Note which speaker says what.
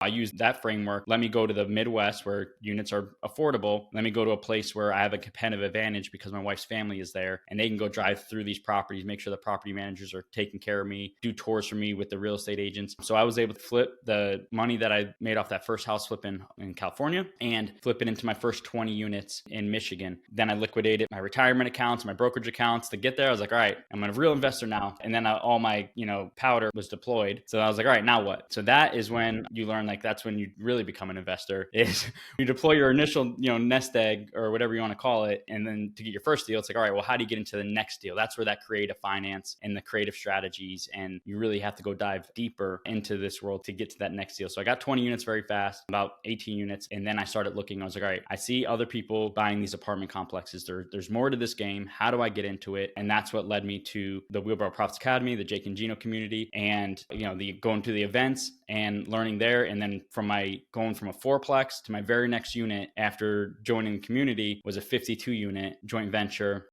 Speaker 1: I use that framework. Let me go to the Midwest where units are affordable. Let me go to a place where I have a competitive advantage because my wife's family is there and they can go drive through these properties, make sure the property managers are taking care of me, do tours for me with the real estate agents. So I was able to flip the money that I made off that first house flip in California and flip it into my first 20 units in Michigan. Then I liquidated my retirement accounts, my brokerage accounts to get there. I was like, all right, I'm a real investor now. And then all my, powder was deployed. So I was like, all right, now what? So that is when you learn, like, that's when you really become an investor, is you deploy your initial, nest egg or whatever you want to call it. And then to get your first deal, it's like, all right, well, how do you get into the next deal? That's where that creative finance and the creative strategies, and you really have to go dive deeper into this world to get to that next deal. So I got 20 units very fast, about 18 units. And then I started looking, I was like, all right, I see other people buying these apartment complexes. There's more to this game. How do I get into it? And that's what led me to the Wheelbarrow Profits Academy, the Jake and Gino community, and the going to the events and learning there. And then going from a fourplex to my very next unit after joining the community was a 52 unit joint venture